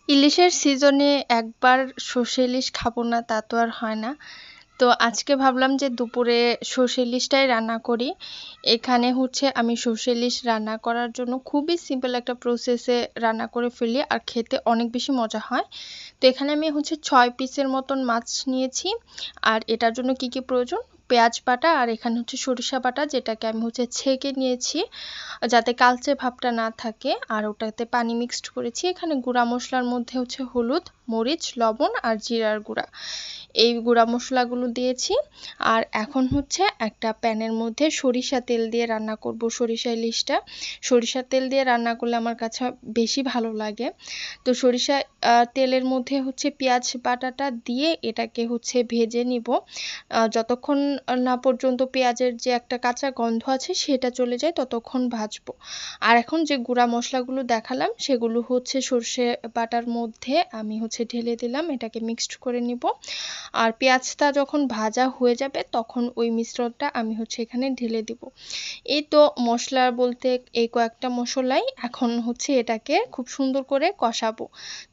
ইলিশের সিজনে একবার সর্ষে ইলিশ খাবো না তা তো আর হয় না। তো আজকে ভাবলাম যে দুপুরে সর্ষে ইলিশটাই রান্না করি। এখানে হচ্ছে আমি সর্ষে ইলিশ রান্না করার জন্য খুবই সিম্পল একটা প্রসেসে রান্না করে ফেলি আর খেতে অনেক বেশি মজা হয়। তো এখানে আমি হচ্ছে 6 পিসের মতন মাছ নিয়েছি। আর এটার জন্য কি কি প্রয়োজন, পেঁয়াজ বাটা আর এখানে হচ্ছে সরিষা বাটা, যেটাকে আমি হচ্ছে ছেঁকে নিয়েছি যাতে কালচে ভাবটা না থাকে, আর ওটাতে পানি মিক্সড করেছি। এখানে গুঁড়া মশলার মধ্যে হচ্ছে হলুদ, মরিচ, লবণ আর জিরার গুঁড়া, এই গুঁড়া মশলাগুলো দিয়েছি। আর এখন হচ্ছে একটা প্যানের মধ্যে সরিষা তেল দিয়ে রান্না করব সরিষা ইলিশটা। সরিষা তেল দিয়ে রান্না করলে আমার কাছে বেশি ভালো লাগে। তো সরিষা তেলের মধ্যে হচ্ছে পেঁয়াজ বাটাটা দিয়ে এটাকে হচ্ছে ভেজে নিব যতক্ষণ না পর্যন্ত পেঁয়াজের যে একটা কাঁচা গন্ধ আছে সেটা চলে যায় ততক্ষণ ভাজবো। আর এখন যে গুঁড়া মশলাগুলো দেখালাম সেগুলো হচ্ছে সর্ষে বাটার মধ্যে আমি হচ্ছে ঢেলে দিলাম, এটাকে মিক্সড করে নিব। আর পেঁয়াজটা যখন ভাজা হয়ে যাবে তখন ওই মিশ্রণটা আমি হচ্ছে এখানে ঢেলে দিব। এই তো মশলা বলতে এই কয়েকটা মশলাই। এখন হচ্ছে এটাকে খুব সুন্দর করে কষাবো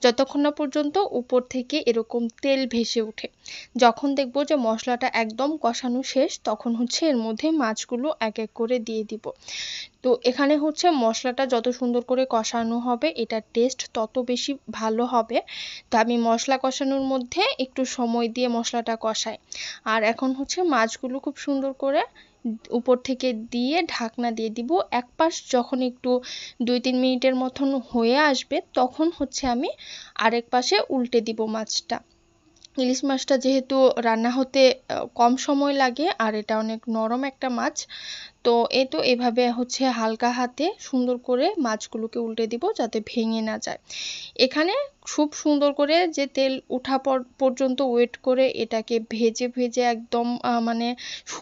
যতক্ষণ না পর্যন্ত উপর থেকে এরকম তেল ভেসে ওঠে। যখন দেখবো যে মশলাটা একদম কষানো শেষ তখন হচ্ছে এর মধ্যে মাছগুলো এক এক করে দিয়ে দিব। তো এখানে হচ্ছে মশলাটা যত সুন্দর করে কষানো হবে এটার টেস্ট তত বেশি ভালো হবে। তো আমি মশলা কষানোর মধ্যে একটু সময় দিয়ে মশলাটা কষাই। আর এখন হচ্ছে মাছগুলো খুব সুন্দর করে উপর থেকে দিয়ে ঢাকনা দিয়ে দিব। এক পাশ যখন একটু 2-3 মিনিটের মতন হয়ে আসবে তখন হচ্ছে আমি আরেক পাশে উল্টে দিব মাছটা। ইলিশ মাছটা যেহেতু রান্না হতে কম সময় লাগে আর এটা অনেক নরম একটা মাছ, তো এই তো এভাবে হচ্ছে হালকা হাতে সুন্দর করে মাছগুলোকে উল্টে দিব যাতে ভেঙে না যায়। এখানে খুব সুন্দর করে যে তেল ওঠা পর্যন্ত ওয়েট করে এটাকে ভেজে ভেজে একদম মানে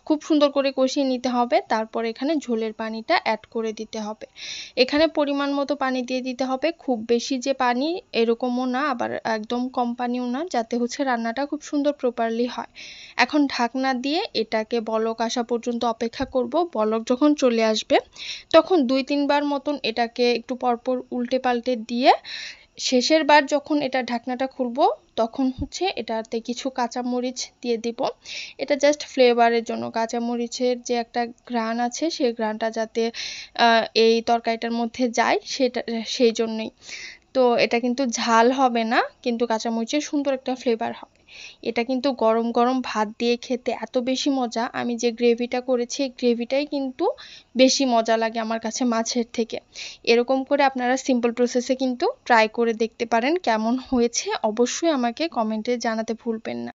খুব সুন্দর করে কষিয়ে নিতে হবে। তারপর এখানে ঝোলের পানিটা অ্যাড করে দিতে হবে। এখানে পরিমাণ মতো পানি দিয়ে দিতে হবে, খুব বেশি যে পানি এরকমও না, আবার একদম কম পানিও না, যাতে হচ্ছে রান্নাটা খুব সুন্দর প্রপারলি হয়। এখন ঢাকনা দিয়ে এটাকে বলক আসা পর্যন্ত অপেক্ষা করব। বলক যখন চলে আসবে তখন 2-3 বার মতন এটাকে একটু পরপর উল্টে পাল্টে দিয়ে শেষের বার যখন এটা ঢাকনাটা খুলবো তখন হচ্ছে এটাতে কিছু কাঁচামরিচ দিয়ে দিব। এটা জাস্ট ফ্লেভারের জন্য, কাঁচামরিচের যে একটা ঘ্রাণ আছে সেই ঘ্রাণটা যাতে এই তরকারিটার মধ্যে যায় সেটা, সেই জন্যই। তো এটা কিন্তু ঝাল হবে না, কিন্তু কাঁচামরিচের সুন্দর একটা ফ্লেভার হবে। এটা কিন্তু গরম গরম ভাত দিয়ে খেতে এত বেশি মজা। আমি যে গ্রেভিটা করেছি এই গ্রেভিটাই কিন্তু বেশি মজা লাগে আমার কাছে মাছের থেকে। এরকম করে আপনারা সিম্পল প্রসেসে কিন্তু ট্রাই করে দেখতে পারেন, কেমন হয়েছে অবশ্যই আমাকে কমেন্টে জানাতে ভুলবেন না।